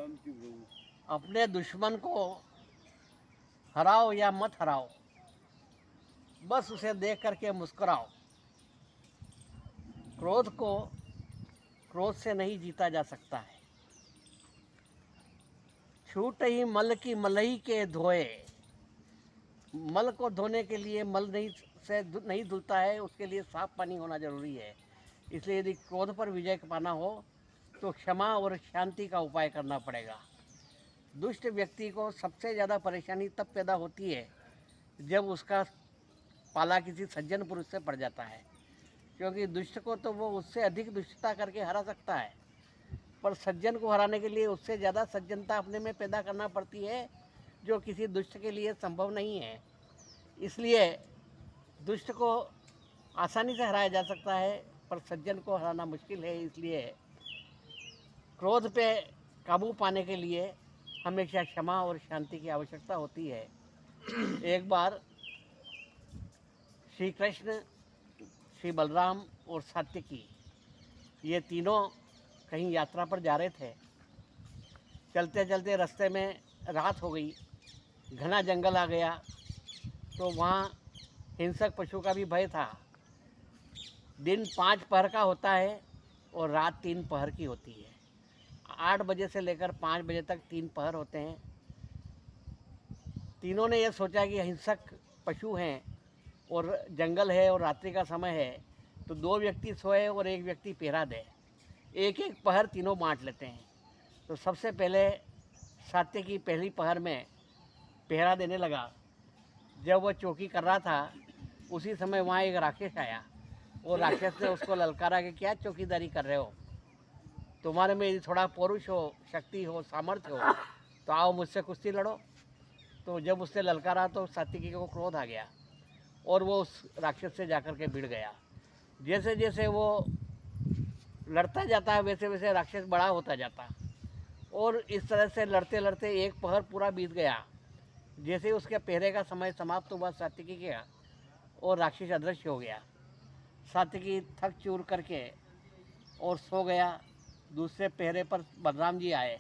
अपने दुश्मन को हराओ या मत हराओ, बस उसे देख करके मुस्कुराओ। क्रोध को क्रोध से नहीं जीता जा सकता है। छूट ही मल की मलई के धोए। मल को धोने के लिए मल नहीं धुलता है, उसके लिए साफ पानी होना जरूरी है। इसलिए यदि क्रोध पर विजय पाना हो तो क्षमा और शांति का उपाय करना पड़ेगा। दुष्ट व्यक्ति को सबसे ज़्यादा परेशानी तब पैदा होती है जब उसका पाला किसी सज्जन पुरुष से पड़ जाता है, क्योंकि दुष्ट को तो वो उससे अधिक दुष्टता करके हरा सकता है, पर सज्जन को हराने के लिए उससे ज़्यादा सज्जनता अपने में पैदा करना पड़ती है, जो किसी दुष्ट के लिए संभव नहीं है। इसलिए दुष्ट को आसानी से हराया जा सकता है, पर सज्जन को हराना मुश्किल है। इसलिए क्रोध पे काबू पाने के लिए हमेशा क्षमा और शांति की आवश्यकता होती है। एक बार श्री कृष्ण, श्री बलराम और सात्यकी, ये तीनों कहीं यात्रा पर जा रहे थे। चलते चलते रास्ते में रात हो गई, घना जंगल आ गया, तो वहाँ हिंसक पशु का भी भय था। दिन 5 पहर का होता है और रात 3 पहर की होती है। 8 बजे से लेकर 5 बजे तक 3 पहर होते हैं। तीनों ने यह सोचा कि हिंसक पशु हैं और जंगल है और रात्रि का समय है, तो 2 व्यक्ति सोए और 1 व्यक्ति पहरा दे। एक एक पहर तीनों बांट लेते हैं। तो सबसे पहले सात्यकी पहली पहर में पहरा देने लगा। जब वह चौकी कर रहा था, उसी समय वहाँ एक राक्षस आया और राक्षस ने उसको ललकारा कि क्या चौकीदारी कर रहे हो, तुम्हारे में यदि थोड़ा पौरुष हो, शक्ति हो, सामर्थ्य हो तो आओ मुझसे कुश्ती लड़ो। तो जब उसने ललकारा तो सात्यकी को क्रोध आ गया और वो उस राक्षस से जाकर के भिड़ गया। जैसे जैसे वो लड़ता जाता है वैसे वैसे राक्षस बड़ा होता जाता, और इस तरह से लड़ते लड़ते एक पहर पूरा बीत गया। जैसे उसके पहरे का समय समाप्त हुआ सात्यकी का, और राक्षस अदृश्य हो गया। सात्यकी थक चूर करके और सो गया। दूसरे पहरे पर बलराम जी आए।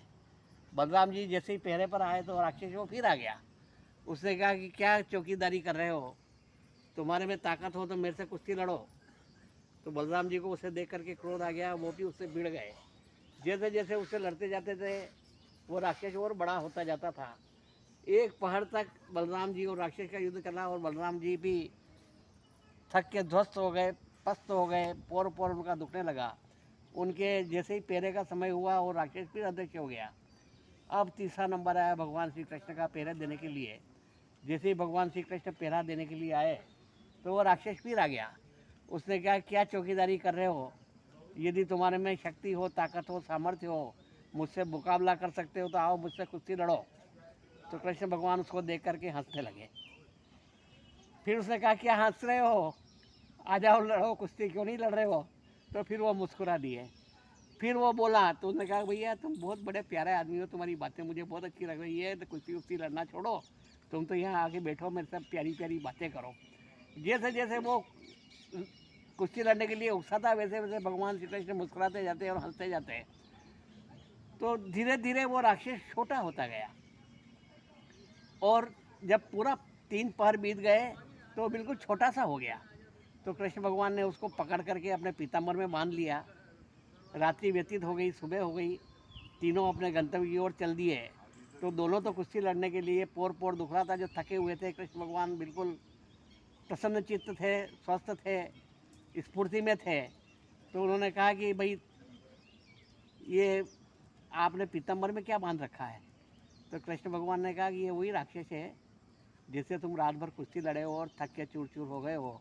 बलराम जी जैसे ही पहरे पर आए तो राक्षस वो फिर आ गया। उसने कहा कि क्या चौकीदारी कर रहे हो, तुम्हारे में ताकत हो तो मेरे से कुश्ती लड़ो। तो बलराम जी को उसे देख करके क्रोध आ गया, वो भी उससे भिड़ गए। जैसे जैसे उससे लड़ते जाते थे वो राक्षस और बड़ा होता जाता था। एक पहाड़ तक बलराम जी और राक्षस का युद्ध करना, और बलराम जी भी थक के ध्वस्त हो गए, पस्त हो गए, पोर पोर उनका दुखने लगा। उनके जैसे ही पहरे का समय हुआ और राक्षस फिर अदृश्य हो गया। अब तीसरा नंबर आया भगवान श्री कृष्ण का पहरा देने के लिए। जैसे ही भगवान श्री कृष्ण पहरा देने के लिए आए तो वो राक्षस फिर आ गया। उसने कहा क्या चौकीदारी कर रहे हो, यदि तुम्हारे में शक्ति हो, ताकत हो, सामर्थ्य हो, मुझसे मुकाबला कर सकते हो तो आओ मुझसे कुश्ती लड़ो। तो कृष्ण भगवान उसको देख करके हंसने लगे। फिर उसने कहा क्या हंस रहे हो, आ जाओ लड़ो कुश्ती, क्यों नहीं लड़ रहे हो। तो फिर वो मुस्कुरा दिए। फिर वो बोला तो उसने कहा भैया तुम बहुत बड़े प्यारे आदमी हो, तुम्हारी बातें मुझे बहुत अच्छी लग रही है, तो कुश्ती उश्ती लड़ना छोड़ो, तुम तो यहाँ आके बैठो, मेरे साथ प्यारी प्यारी बातें करो। जैसे जैसे वो कुश्ती लड़ने के लिए उकसाता वैसे वैसे भगवान श्री कृष्ण मुस्कुराते जाते और हंसते जाते। तो धीरे धीरे वो राक्षस छोटा होता गया, और जब पूरा 3 पहर बीत गए तो बिल्कुल छोटा सा हो गया। तो कृष्ण भगवान ने उसको पकड़ करके अपने पीताम्बर में बांध लिया। रात्रि व्यतीत हो गई, सुबह हो गई, तीनों अपने गंतव्य की ओर चल दिए। तो दोनों तो कुश्ती लड़ने के लिए पोर पोर दुख रहा था, जो थके हुए थे। कृष्ण भगवान बिल्कुल प्रसन्न चित्त थे, स्वस्थ थे, स्फूर्ति में थे। तो उन्होंने कहा कि भाई ये आपने पीताम्बर में क्या बांध रखा है। तो कृष्ण भगवान ने कहा कि ये वही राक्षस है जिससे तुम रात भर कुश्ती लड़े हो और थक के चूर चूर हो गए हो,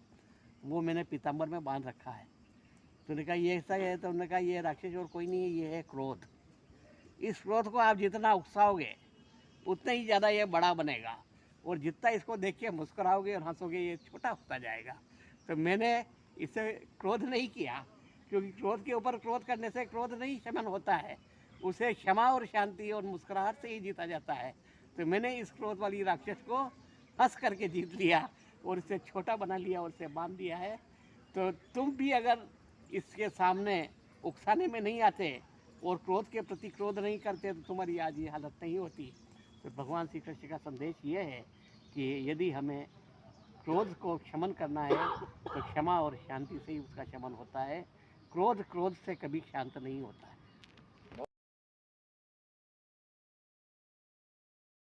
वो मैंने पीताम्बर में बांध रखा है। तो उन्होंने कहा ये ऐसा है। तो उन्होंने कहा ये राक्षस और कोई नहीं है, ये है क्रोध। इस क्रोध को आप जितना उकसाओगे उतना ही ज़्यादा ये बड़ा बनेगा, और जितना इसको देख के मुस्कुराओगे और हंसोगे ये छोटा होता जाएगा। तो मैंने इससे क्रोध नहीं किया, क्योंकि क्रोध के ऊपर क्रोध करने से क्रोध नहीं शमन होता है, उसे क्षमा और शांति और मुस्कुराहट से ही जीता जाता है। तो मैंने इस क्रोध वाली राक्षस को हंस करके जीत लिया और इसे छोटा बना लिया और इसे बांध दिया है। तो तुम भी अगर इसके सामने उकसाने में नहीं आते, और क्रोध के प्रति क्रोध नहीं करते तो तुम्हारी आज ये हालत नहीं होती। तो भगवान श्री कृष्ण का संदेश ये है कि यदि हमें क्रोध को शमन करना है तो क्षमा और शांति से ही उसका शमन होता है। क्रोध से कभी शांत नहीं होता है।